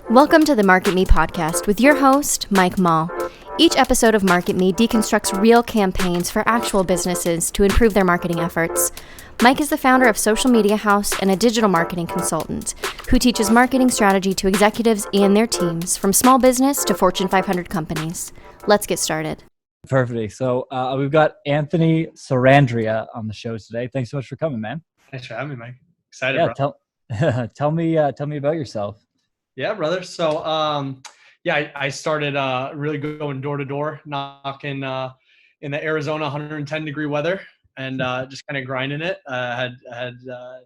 Welcome to the Market Me podcast with your host, Mike Moll. Each episode of Market Me deconstructs real campaigns for actual businesses to improve their marketing efforts. Mike is the founder of Social Media House and a digital marketing consultant who teaches marketing strategy to executives and their teams from small business to Fortune 500 companies. Let's get started. Perfect. So we've got Anthony Sarandrea on the show today. Thanks so much for coming, man. Thanks for having me, Mike. Excited, bro. Tell me about yourself. Yeah, brother. So, I started really going door to door, knocking in the Arizona 110-degree weather, and just kind of grinding it. Had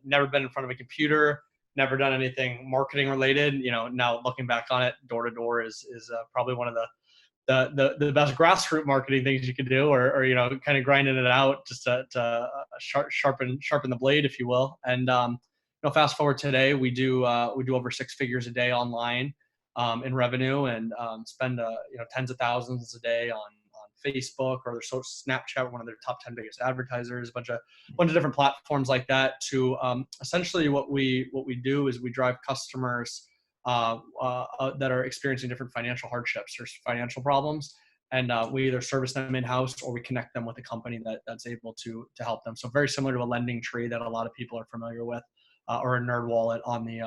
never been in front of a computer, never done anything marketing related. You know, now looking back on it, door to door is probably one of the best grassroots marketing things you could do, or you know, kind of grinding it out just to sharpen the blade, if you will. And fast forward today, we do over six figures a day online in revenue, and spend tens of thousands a day on Facebook or their social Snapchat, one of their top 10 biggest advertisers, bunch of different platforms like that. To essentially what we do is we drive customers that are experiencing different financial hardships or financial problems, and we either service them in-house or we connect them with a company that's able to help them. So very similar to a lending tree that a lot of people are familiar with, or a nerd wallet on the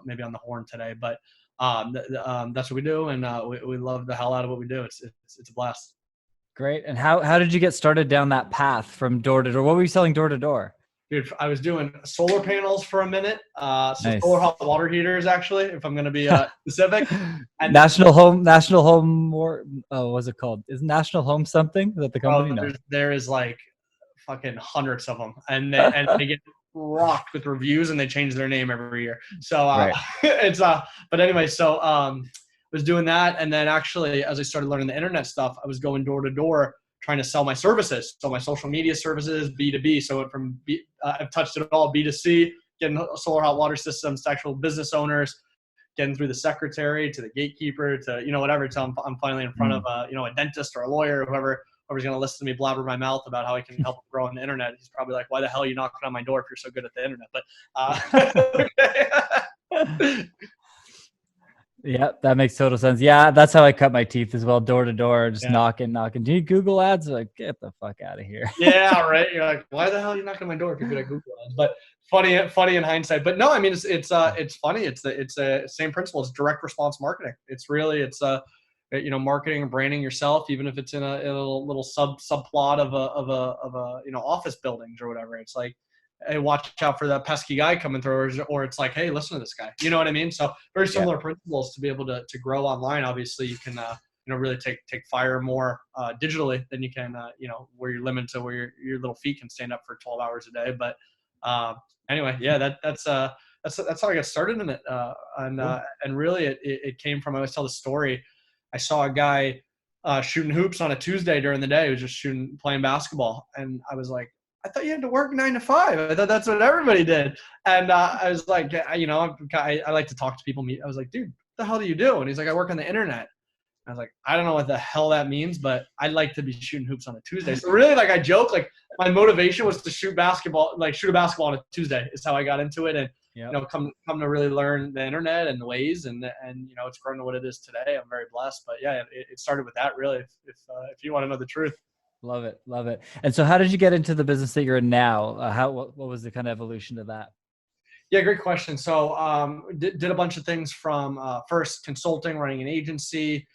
maybe on the horn today. But that's what we do, and we love the hell out of what we do. It's a blast. Great. And how did you get started down that path from door to door? What were you selling door to door? Dude, I was doing solar panels for a minute. Nice. Solar hot water heaters, actually, if I'm going to be specific. And National Home, what's it called? Is National Home something? Is that the company? No. There is like fucking hundreds of them, and they get rocked with reviews, and they change their name every year. So Right. it's but anyway, so was doing that, and then actually as I started learning the internet stuff, I was going door to door trying to sell my services, so my social media services, B2B. So it went from I've touched it all, B2C, getting solar hot water systems to actual business owners, getting through the secretary to the gatekeeper to whatever. Until I'm finally in front of a dentist or a lawyer, whoever's going to listen to me blabber my mouth about how I can help grow on the internet. He's probably like, why the hell are you knocking on my door if you're so good at the internet? But Yeah, that makes total sense. Yeah, that's how I cut my teeth as well, door to door, just knocking. Do you Google ads? Like, get the fuck out of here. Yeah, right. You're like, why the hell are you knocking on my door if you're good at Google ads? But funny in hindsight. But no, I mean, it's funny. It's the same principle. It's direct response marketing. It's marketing and branding yourself, even if it's in a little subplot of a office buildings or whatever. It's like, hey, watch out for that pesky guy coming through, or it's like, hey, listen to this guy. You know what I mean? So very similar principles to be able to grow online. Obviously, you can really take fire more digitally than you can where you're limited to where your little feet can stand up for 12 hours a day. But anyway, yeah, that's how I got started in it. And really it came from, I always tell the story. I saw a guy shooting hoops on a Tuesday during the day. He was just playing basketball, and I was like, I thought you had to work 9 to 5. I thought that's what everybody did. And I was like, I like to talk to people. I was like, dude, what the hell do you do? And he's like, I work on the internet. I was like, I don't know what the hell that means, but I'd like to be shooting hoops on a Tuesday. So really, like, I joke, like, my motivation was to shoot a basketball on a Tuesday is how I got into it. And, come to really learn the internet and the ways, and it's grown to what it is today. I'm very blessed. But yeah, it started with that, really, if you want to know the truth. Love it. And so how did you get into the business that you're in now? What was the kind of evolution to that? Yeah, great question. So did a bunch of things from first consulting, running an agency,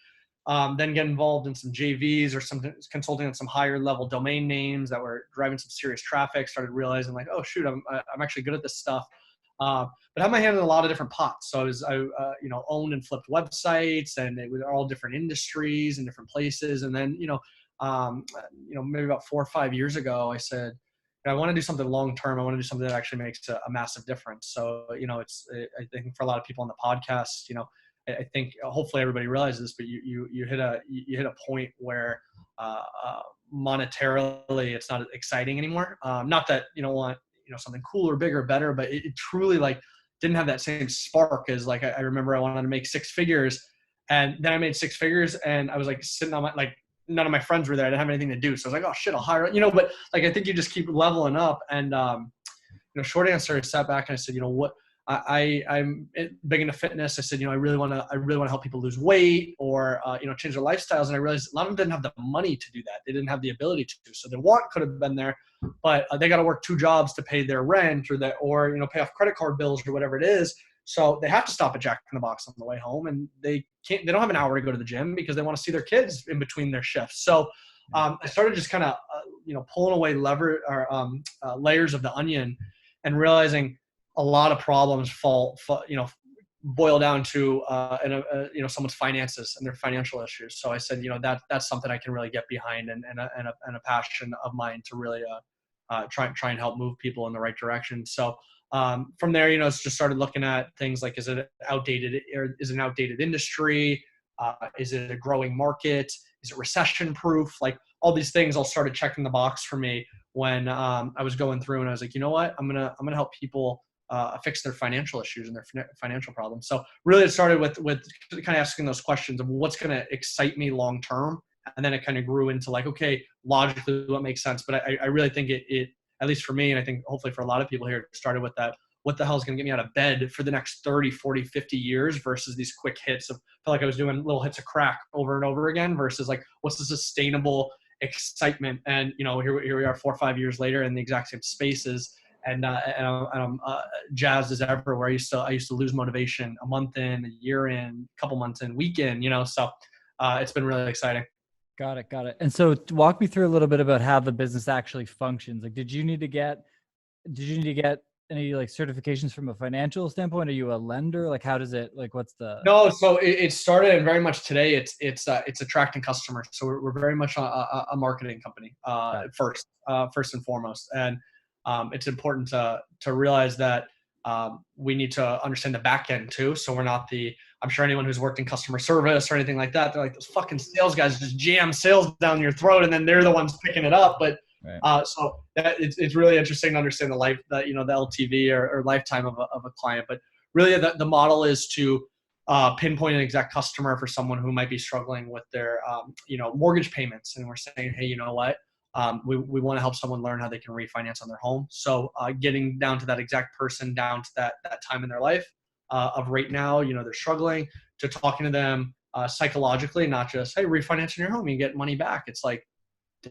then get involved in some JVs or some consulting on some higher level domain names that were driving some serious traffic. Started realizing like, oh shoot, I'm actually good at this stuff. But I had my hand in a lot of different pots. So I owned and flipped websites, and it was all different industries and different places. And then maybe about 4 or 5 years ago, I said, I want to do something long term. I want to do something that actually makes a massive difference. So I think for a lot of people on the podcast, I think hopefully everybody realizes this, but you hit a point where monetarily it's not exciting anymore. Not that you don't want something cooler, bigger, better, but it truly like didn't have that same spark as like I remember I wanted to make 6 figures, and then I made 6 figures, and I was like sitting on my like. None of my friends were there. I didn't have anything to do. So I was like, oh shit, I'll hire, but like, I think you just keep leveling up. And, short answer, I sat back and I said, what I'm big into fitness. I said, I really want to help people lose weight or, change their lifestyles. And I realized a lot of them didn't have the money to do that. They didn't have the ability to do so. The want could have been there, but they got to work 2 jobs to pay their rent or pay off credit card bills or whatever it is. So they have to stop at Jack in the Box on the way home, and they don't have an hour to go to the gym because they want to see their kids in between their shifts. So I started just kind of, pulling away layers of the onion and realizing a lot of problems boil down to someone's finances and their financial issues. So I said, that's something I can really get behind and a passion of mine to really try and help move people in the right direction. So from there, it's just started looking at things like, is it an outdated industry? Is it a growing market? Is it recession proof? Like all these things all started checking the box for me when I was going through, and I was like, you know what, I'm going to help people fix their financial issues and their financial problems. So really it started with kind of asking those questions of what's going to excite me long-term. And then it kind of grew into like, okay, logically what makes sense. But I really think it, at least for me, and I think hopefully for a lot of people here, it started with that. What the hell is going to get me out of bed for the next 30, 40, 50 years versus these quick hits of, I felt like I was doing little hits of crack over and over again versus like, what's the sustainable excitement? And, here we are 4 or 5 years later in the exact same spaces. And I'm jazzed as ever, where I used to lose motivation a month in, a year in, a couple months in, week in, so it's been really exciting. Got it. And so walk me through a little bit about how the business actually functions. Like, did you need to get any like certifications from a financial standpoint? Are you a lender? Like, how does it, like, what's the? No. So it started, and very much today it's attracting customers. So we're very much a marketing company, first and foremost. And it's important to realize that we need to understand the back end too. So we're not I'm sure anyone who's worked in customer service or anything like that, they're like, those fucking sales guys just jam sales down your throat and then they're the ones picking it up. But right. So that it's really interesting to understand the LTV or lifetime of a client. But really the model is to pinpoint an exact customer for someone who might be struggling with their mortgage payments. And we're saying, hey, you know what? We want to help someone learn how they can refinance on their home. So getting down to that exact person, down to that time in their life of right now, they're struggling, to talking to them psychologically, not just, hey, refinancing your home, you get money back. It's like,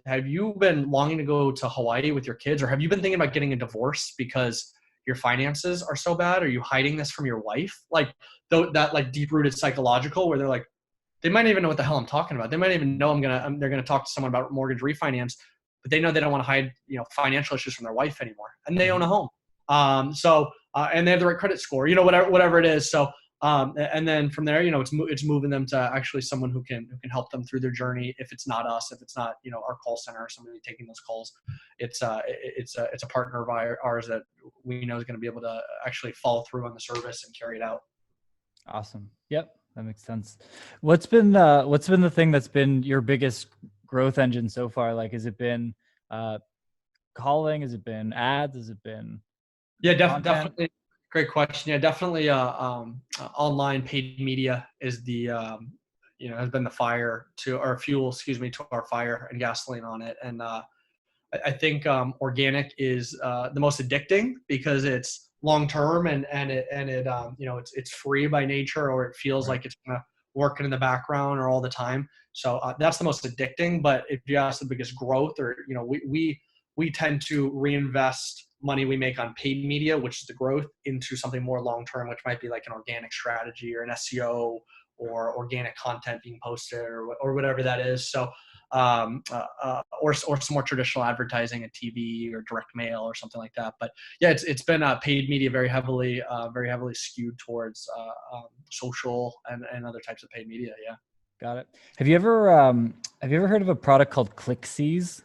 have you been longing to go to Hawaii with your kids? Or have you been thinking about getting a divorce because your finances are so bad? Are you hiding this from your wife? Like that like deep-rooted psychological, where they're like, they might not even know what the hell I'm talking about. They might even know they're going to talk to someone about mortgage refinance, but they know they don't want to hide, financial issues from their wife anymore, and they own a home. And they have the right credit score, whatever it is. So, and then from there, it's moving them to actually someone who can help them through their journey. If it's not us, if it's not, our call center or somebody taking those calls, it's a partner of ours that we know is going to be able to actually follow through on the service and carry it out. Awesome. Yep. That makes sense. What's been the thing that's been your biggest growth engine so far? Like, has it been calling? Has it been ads? Has it been? Yeah, definitely. Great question. Yeah, definitely. Online paid media is the has been the fire to our fuel. To our fire and gasoline on it. And I think organic is the most addicting because it's long term and it's free by nature, or it feels Right. like it's gonna working in the background or all the time. So that's the most addicting. But if you ask the biggest growth, or we tend to reinvest money we make on paid media, which is the growth, into something more long term, which might be like an organic strategy or an SEO or organic content being posted or whatever that is. So or some more traditional advertising at TV or direct mail or something like that. But yeah, it's been paid media very heavily skewed towards social and other types of paid media. Yeah. Got it. Have you ever heard of a product called ClickSees?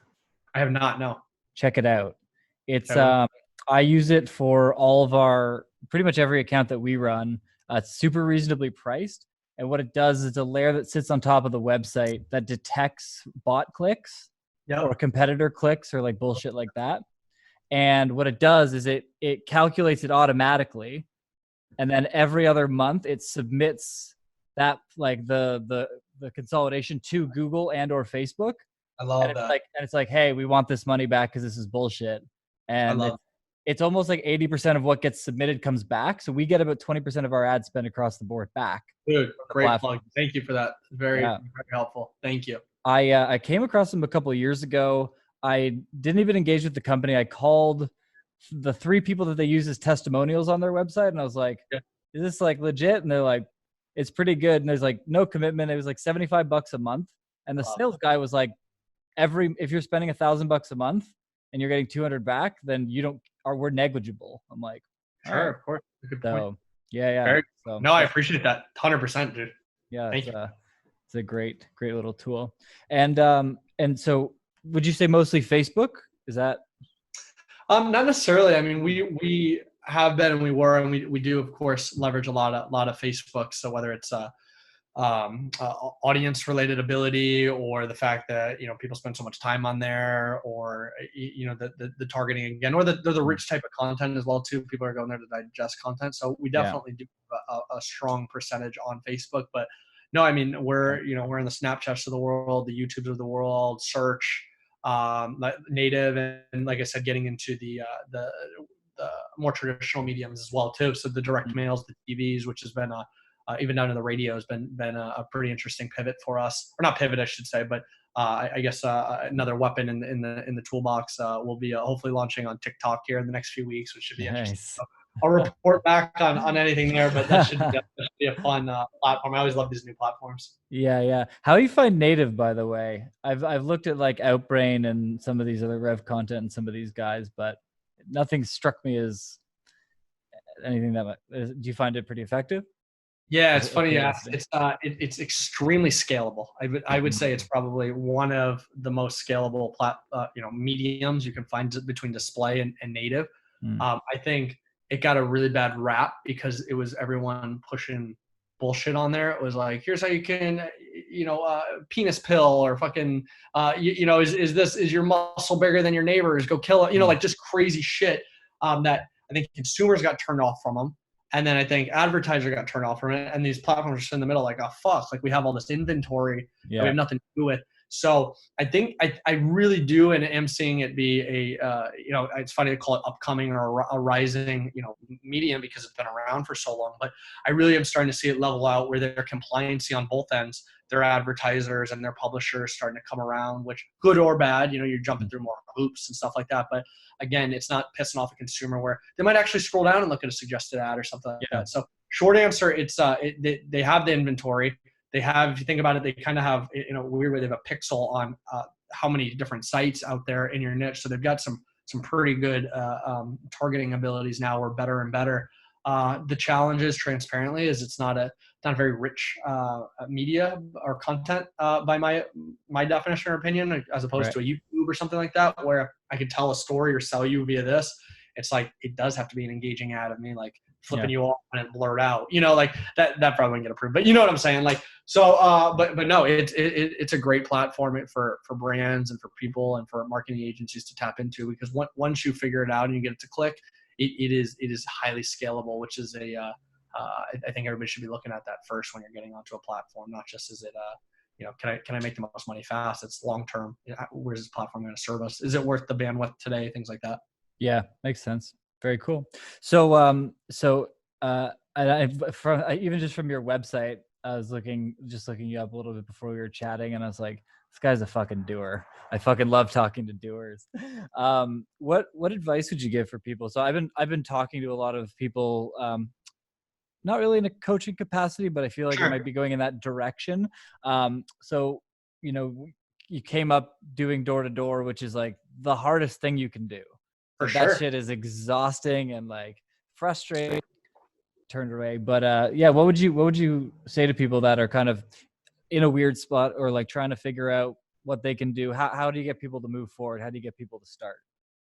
I have not. No. Check it out. It's I use it for all of our pretty much every account that we run. It's super reasonably priced. And what it does is a layer that sits on top of the website that detects bot clicks or competitor clicks or like bullshit like that. And what it does is it calculates it automatically. And then every other month it submits that, like the consolidation to Google and or Facebook. I love that. And it's like, hey, we want this money back because this is bullshit. And it's almost like 80% of what gets submitted comes back. So we get about 20% of our ad spend across the board back. Dude, great plug. Thank you for that. Very helpful. Thank you. I came across them a couple of years ago. I didn't even engage with the company. I called the 3 people that they use as testimonials on their website, and I was like, is this like legit? And they're like, it's pretty good. And there's like no commitment. It was like $75 a month. And the sales guy was like, if you're spending $1,000 a month and you're getting 200 back, then we're negligible. I'm like, sure, of course. Good point. So yeah. No, I appreciate that 100%, dude. Yeah, it's a great little tool. And so would you say mostly Facebook? Is that? Not necessarily. I mean, we have been and we were, and we do of course leverage a lot of Facebook. So whether it's audience related ability, or the fact that people spend so much time on there, or the targeting again, or the rich type of content as well too. People are going there to digest content. So we definitely do a strong percentage on Facebook. But no, I mean we're in the Snapchats of the world, the YouTubes of the world, search, native, and like I said, getting into the more traditional mediums as well too. So the direct mails, the TVs, which has been even down to the radio, has been a pretty interesting pivot for us, or not pivot, I should say, but I guess another weapon in the toolbox. We'll be hopefully launching on TikTok here in the next few weeks, which should be interesting. So I'll report back on anything there, but that should be a fun platform. I always love these new platforms. Yeah. How do you find native, by the way? I've looked at like Outbrain and some of these other Rev Content and some of these guys, but nothing struck me as anything that. Do you find it pretty effective? Yeah, it's funny you ask. It's extremely scalable. I would say it's probably one of the most scalable mediums you can find between display and native. I think it got a really bad rap because it was everyone pushing bullshit on there. It was like, here's how you can, penis pill, or fucking, is your muscle bigger than your neighbor's? Go kill it. Like just crazy shit that I think consumers got turned off from them. And then I think advertisers got turned off from it. And these platforms are just in the middle like, oh, fuck, like we have all this inventory that we have nothing to do with. So I think I really do, and am seeing it be it's funny to call it upcoming or a rising, medium, because it's been around for so long. But I really am starting to see it level out where their compliancy on both ends, their advertisers and their publishers starting to come around, which good or bad, you're jumping through more hoops and stuff like that. But again, it's not pissing off a consumer where they might actually scroll down and look at a suggested ad or something like that. So short answer, it's they have the inventory. They have, if you think about it, they kind of have, weird way, they have a pixel on how many different sites out there in your niche. So they've got some pretty good targeting abilities now, or better and better. The challenge is, transparently, is it's not a very rich media or content by my definition or opinion, as opposed to a YouTube or something like that, where I could tell a story or sell you via this. It's like, it does have to be an engaging ad of me, like flipping you off and it blurred out, like that probably wouldn't get approved, but you know what I'm saying? Like, so, but no, it's a great platform for brands and for people and for marketing agencies to tap into, because once you figure it out and you get it to click, it is highly scalable, which is I think everybody should be looking at that first when you're getting onto a platform, not just is it, can I make the most money fast? It's long-term. Where's this platform going to serve us? Is it worth the bandwidth today? Things like that. Yeah, makes sense. Very cool. So, even just from your website, I was looking you up a little bit before we were chatting, and I was like, this guy's a fucking doer. I fucking love talking to doers. What advice would you give for people? So I've been talking to a lot of people, not really in a coaching capacity, but I feel like it might be going in that direction. So, you came up doing door to door, which is like the hardest thing you can do. That shit is exhausting and like frustrating. Turned away, but what would you say to people that are kind of in a weird spot, or like trying to figure out what they can do? How do you get people to move forward? How do you get people to start?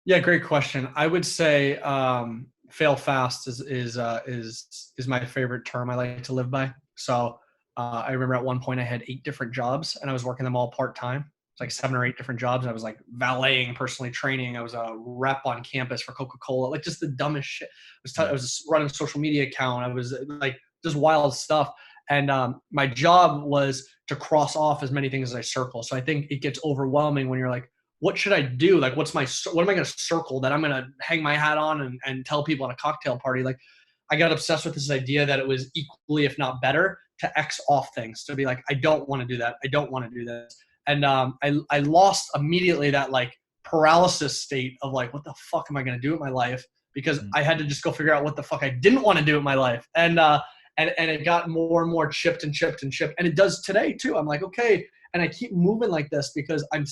Yeah, great question. I would say fail fast is my favorite term I like to live by. So I remember at one point I had 8 different jobs and I was working them all part-time. Like 7 or 8 different jobs. I was like valeting, personally training. I was a rep on campus for Coca-Cola, like just the dumbest shit. I was running a social media account. I was like just wild stuff. And my job was to cross off as many things as I circle. So I think it gets overwhelming when you're like, what should I do? Like, what am I going to circle that I'm going to hang my hat on and tell people at a cocktail party? Like, I got obsessed with this idea that it was equally, if not better, to X off things, to be like, I don't want to do that. I don't want to do this. And I lost immediately that like paralysis state of like, what the fuck am I going to do with my life? Because I had to just go figure out what the fuck I didn't want to do with my life. And it got more and more chipped and chipped and chipped. And it does today too. I'm like, okay. And I keep moving like this because I'm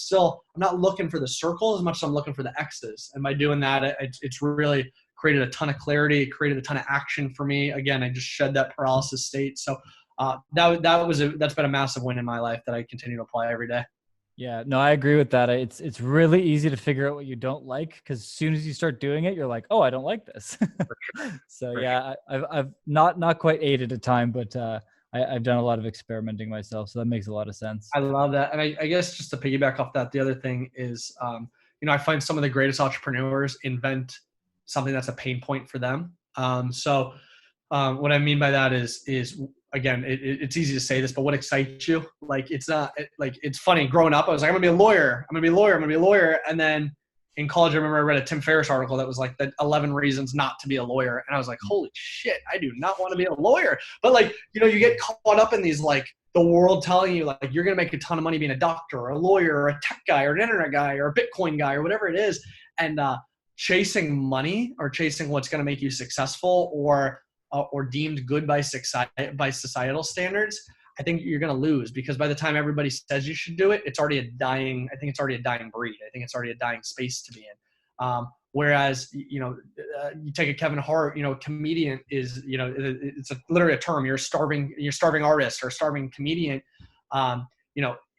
not looking for the circle as much as I'm looking for the X's. And by doing that, it's really created a ton of clarity, created a ton of action for me. Again, I just shed that paralysis state. So that's been a massive win in my life that I continue to apply every day. Yeah, no, I agree with that. It's really easy to figure out what you don't like, because as soon as you start doing it, you're like, oh, I don't like this. So yeah, I've not quite 8 at a time, but I've done a lot of experimenting myself. So that makes a lot of sense. I love that. And I guess just to piggyback off that, the other thing is, I find some of the greatest entrepreneurs invent something that's a pain point for them. So what I mean by that is again, it's easy to say this, but what excites you? Like, it's not like, it's funny. Growing up, I was like, I'm gonna be a lawyer. I'm gonna be a lawyer. And then in college, I remember I read a Tim Ferriss article that was like the 11 reasons not to be a lawyer. And I was like, holy shit, I do not want to be a lawyer. But like, you get caught up in these, like the world telling you like, you're going to make a ton of money being a doctor or a lawyer or a tech guy or an internet guy or a Bitcoin guy or whatever it is. And chasing money or chasing what's going to make you successful or deemed good by societal standards, I think you're going to lose, because by the time everybody says you should do it, it's already a dying breed. I think it's already a dying space to be in. Whereas, you take a Kevin Hart, comedian is, it's literally a term. You're a starving artist or a starving comedian.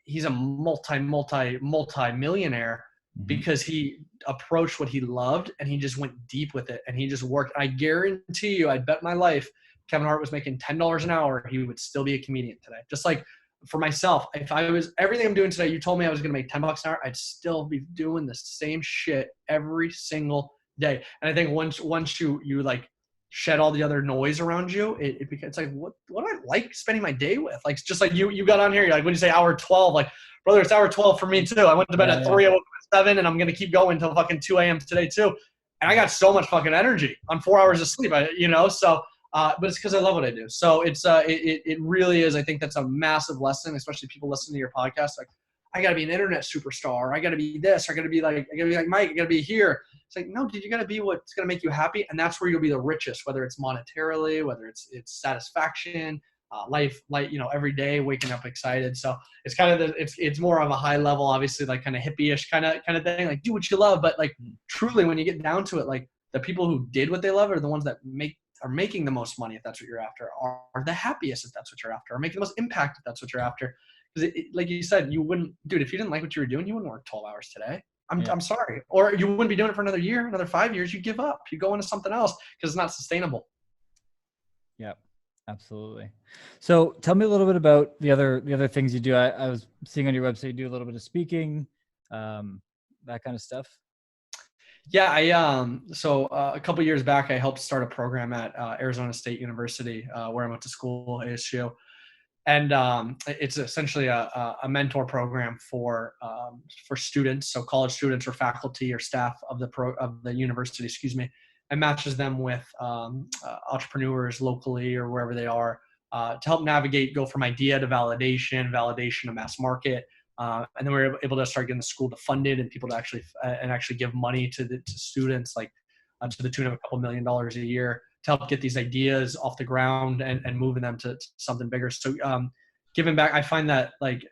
He's a multi-millionaire because he approached what he loved and he just went deep with it and he just worked. I guarantee you, I'd bet my life, Kevin Hart was making $10 an hour, he would still be a comedian today. Just like for myself, if I was everything I'm doing today, you told me I was going to make $10 an hour, I'd still be doing the same shit every single day. And I think once you like shed all the other noise around you, it becomes like, what do I like spending my day with? Like, just like you got on here, you're like, when you say hour 12, like, brother, it's hour 12 for me too. I went to bed at 3, I woke up at 7, and I'm going to keep going until fucking 2 a.m. today too. And I got so much fucking energy on 4 hours of sleep, so, but it's because I love what I do. So it really is. I think that's a massive lesson, especially people listening to your podcast. Like, I got to be an internet superstar. I got to be this. I got to be like Mike. I got to be here. It's like, no, dude, you got to be what's going to make you happy. And that's where you'll be the richest, whether it's monetarily, whether it's satisfaction, life, like, every day waking up excited. So it's kind of it's more of a high level, obviously, like kind of hippie-ish kind of thing. Like, do what you love. But like, truly, when you get down to it, like the people who did what they love are the ones that are making the most money, if that's what you're after, are the happiest, if that's what you're after, or making the most impact, if that's what you're after. Because like you said, you wouldn't, dude, if you didn't like what you were doing, you wouldn't work 12 hours today. I'm sorry. Or you wouldn't be doing it for another year, another 5 years. You give up. You go into something else because it's not sustainable. Yep, absolutely. So tell me a little bit about the other things you do. I was seeing on your website, you do a little bit of speaking, that kind of stuff. Yeah, so a couple years back, I helped start a program at Arizona State University, where I went to school, ASU. And it's essentially a mentor program for students, so college students or faculty or staff of the university, and matches them with entrepreneurs locally or wherever they are, to help navigate, go from idea to validation to mass market. And then we were able to start getting the school to fund it and people to actually give money to students, like to the tune of a couple $1 million a year, to help get these ideas off the ground and moving them to something bigger. So giving back, I find that like,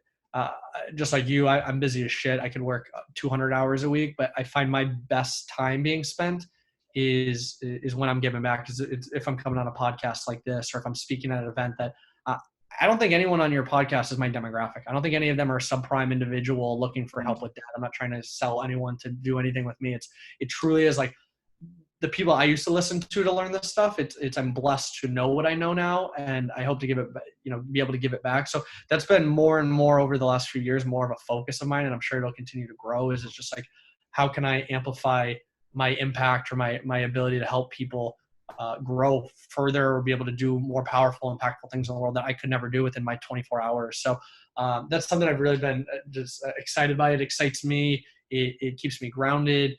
just like you, I'm busy as shit. I could work 200 hours a week, but I find my best time being spent is when I'm giving back. Because if I'm coming on a podcast like this, or if I'm speaking at an event that, I don't think anyone on your podcast is my demographic. I don't think any of them are a subprime individual looking for help with that. I'm not trying to sell anyone to do anything with me. It truly is like the people I used to listen to learn this stuff. I'm blessed to know what I know now, and I hope to give it, be able to give it back. So that's been more and more over the last few years, more of a focus of mine, and I'm sure it'll continue to grow. It's just like, how can I amplify my impact or my ability to help people grow further, or be able to do more powerful, impactful things in the world that I could never do within my 24 hours. So that's something I've really been just excited by. It excites me. It keeps me grounded.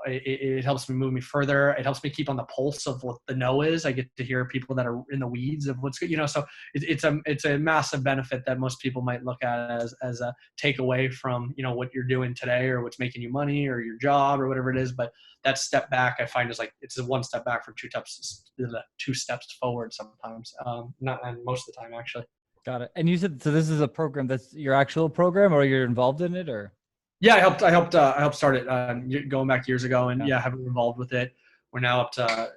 It helps me move me further. It helps me keep on the pulse of what the know is. I get to hear people that are in the weeds of what's good, so it's a massive benefit that most people might look at as a takeaway from, what you're doing today or what's making you money or your job or whatever it is. But that step back, I find, is like, it's a one step back for two steps forward sometimes. Not, and most of the time, actually. Got it. And you said, so this is a program that's your actual program, or you're involved in it, or? Yeah, I helped start it going back years ago, and have been involved with it. We're now up to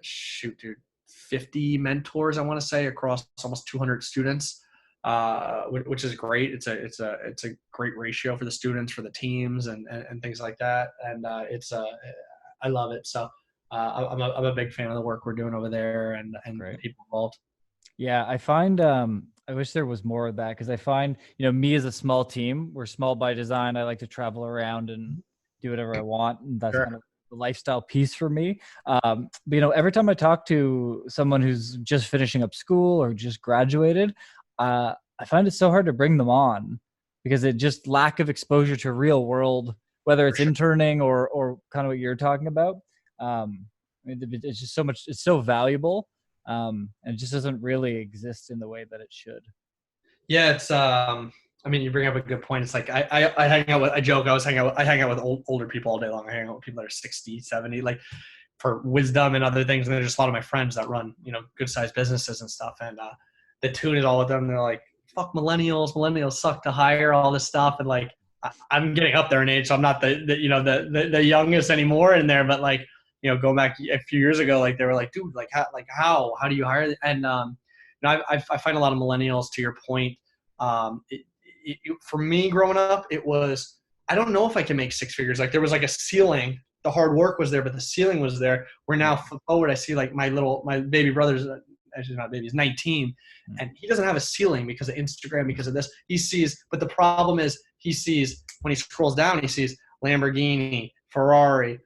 50 mentors, I want to say, across almost 200 students, which is great. It's a great ratio for the students, for the teams, and things like that. And I love it. So I'm a big fan of the work we're doing over there and the people involved. Yeah, I find I wish there was more of that, because I find, me as a small team, we're small by design. I like to travel around and do whatever I want, and that's kind of the lifestyle piece for me. But, every time I talk to someone who's just finishing up school or just graduated, I find it so hard to bring them on, because it just lack of exposure to real world, whether it's interning or kind of what you're talking about. It's just so much, it's so valuable. And it just doesn't really exist in the way that it should. Yeah, it's you bring up a good point. It's like I hang out with, I joke, I hang out with older people all day long. I hang out with people that are 60, 70, like, for wisdom and other things. And they're just a lot of my friends that run, good sized businesses and stuff. And the tune is all with them. They're like, fuck millennials suck to hire, all this stuff. And like, I'm getting up there in age, so I'm not the youngest anymore in there, but like, going back a few years ago, like, they were like, dude, how do you hire? And, I find a lot of millennials, to your point. For me growing up, it was, I don't know if I can make six figures. Like, there was like a ceiling, the hard work was there, but the ceiling was there. Where now, flip forward, I see like my baby brother's, actually not baby, he's 19, and he doesn't have a ceiling because of Instagram, because of this. He sees, but the problem is, he sees, when he scrolls down, he sees Lamborghini, Ferrari,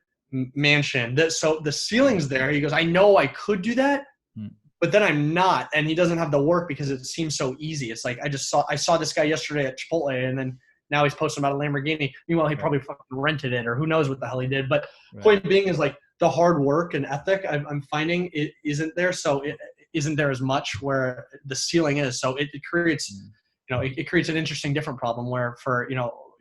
mansion. So the ceiling's there. He goes, I know I could do that, but then I'm not. And he doesn't have the work because it seems so easy. It's like, I saw this guy yesterday at Chipotle, and then now he's posting about a Lamborghini. Meanwhile, he probably fucking rented it, or who knows what the hell he did. But point being is, like, the hard work and ethic, I'm finding it isn't there. So it isn't there as much where the ceiling is. So it creates, it creates an interesting, different problem where, for,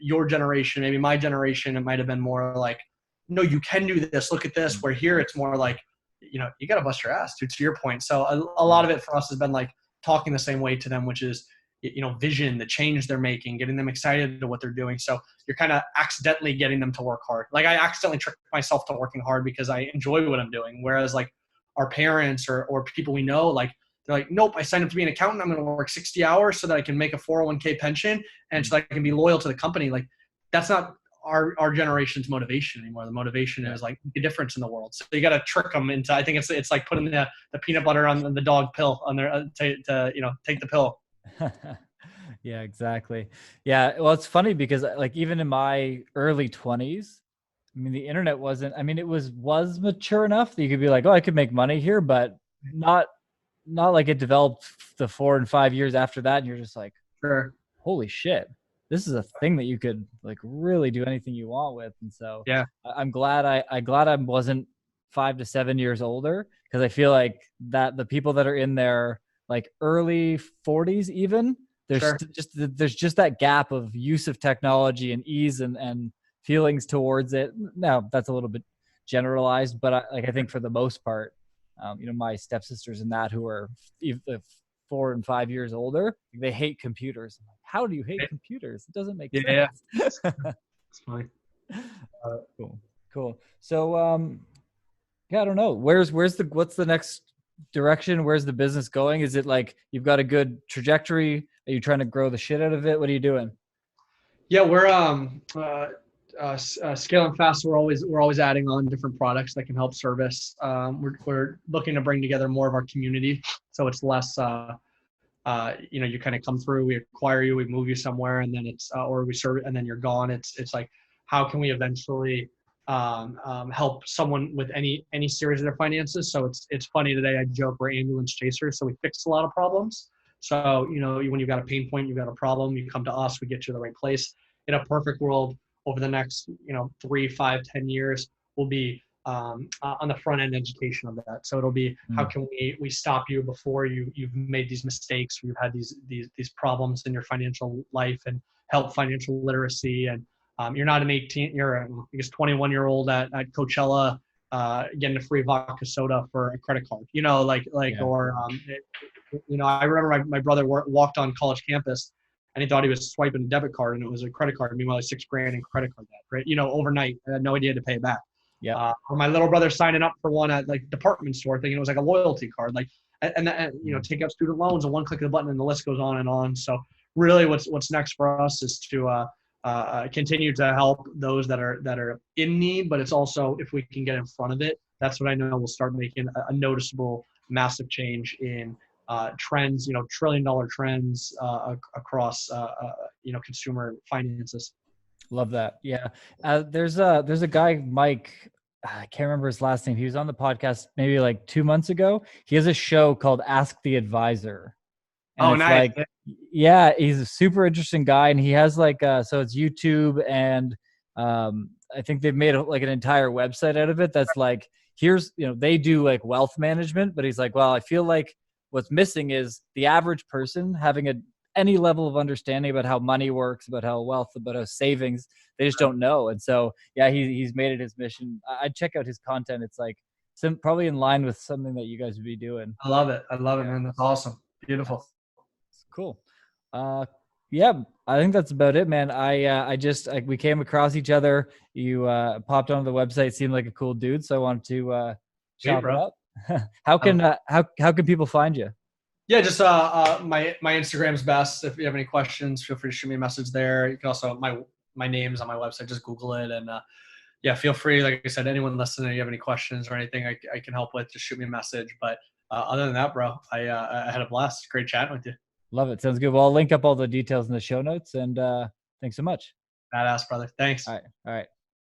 your generation, maybe my generation, it might've been more like, no, you can do this. Look at this. Where here it's more like, you got to bust your ass, to your point. So a lot of it for us has been like talking the same way to them, which is, vision, the change they're making, getting them excited to what they're doing. So you're kind of accidentally getting them to work hard. Like, I accidentally tricked myself to working hard because I enjoy what I'm doing. Whereas like our parents or people we know, like, they're like, nope, I signed up to be an accountant. I'm going to work 60 hours so that I can make a 401k pension and so that I can be loyal to the company. Like, that's not our generation's motivation anymore. The motivation is like, make a difference in the world. So you got to trick them into, I think it's like putting the peanut butter on the dog pill on their, take the pill. Yeah, exactly. Yeah. Well, it's funny because, like, even in my early 20s, the internet wasn't, it was mature enough that you could be like, oh, I could make money here, but not like it developed the 4 and 5 years after that. And you're just like, sure, holy shit, this is a thing that you could like really do anything you want with. And so yeah, I'm glad I wasn't 5 to 7 years older, because I feel like that the people that are in their like early 40s, even there's just that gap of use of technology and ease and feelings towards it. Now that's a little bit generalized, but I think for the most part, my stepsisters and that, who are 4 and 5 years older, they hate computers. I'm like, how do you hate computers? It doesn't make sense. Yeah. It's funny. Cool. So, I don't know. What's the next direction? Where's the business going? Is it like you've got a good trajectory? Are you trying to grow the shit out of it? What are you doing? Yeah, we're scaling fast. We're always adding on different products that can help service. We're looking to bring together more of our community, so it's less. You kind of come through, we acquire you, we move you somewhere, and then it's or we serve it, and then you're gone. It's like, how can we eventually help someone with any series of their finances? So it's funny, today I joke we're ambulance chasers, so we fix a lot of problems. So when you've got a pain point, you've got a problem, you come to us, we get you to the right place. In a perfect world, over the next, 3, 5, 10 years will be on the front end education of that. So it'll be how can we stop you before you've made these mistakes, or you've had these problems in your financial life, and help financial literacy. And you're not an 18, you're I guess 21-year-old at Coachella getting a free vodka soda for a credit card, or I remember my brother walked on college campus and he thought he was swiping a debit card and it was a credit card. Meanwhile, like $6,000 in credit card debt, right? Overnight, I had no idea to pay it back. Yeah. Or my little brother signing up for one at like department store thinking it was like a loyalty card, take out student loans and one click of the button and the list goes on and on. So really what's next for us is to continue to help those that are in need, but it's also, if we can get in front of it, that's what I know will start making a noticeable, massive change in trends, $1 trillion trends across consumer finances. Love that. Yeah. There's a guy, Mike, I can't remember his last name. He was on the podcast maybe like 2 months ago. He has a show called Ask the Advisor. And nice. Yeah, he's a super interesting guy. And he has so it's YouTube, and I think they've made an entire website out of it. That's like, here's, they do like wealth management, but he's like, well, I feel like what's missing is the average person having any level of understanding about how money works, about how wealth, about how savings, they just don't know. And so, yeah, he's made it his mission. I'd check out his content. It's like probably in line with something that you guys would be doing. I love it, man. That's awesome. Beautiful. Cool. Yeah, I think that's about it, man. We came across each other. You popped onto the website, seemed like a cool dude, so I wanted to chop it up. How can people find you? Yeah, just my Instagram's best. If you have any questions, feel free to shoot me a message there. You can also, my name's on my website, just Google it. And feel free, like I said, anyone listening, if you have any questions or anything I can help with, just shoot me a message. But other than that, bro, I had a blast. Great chatting with you. Love it. Sounds good. Well, I'll link up all the details in the show notes, and thanks so much. Badass, brother. Thanks. All right.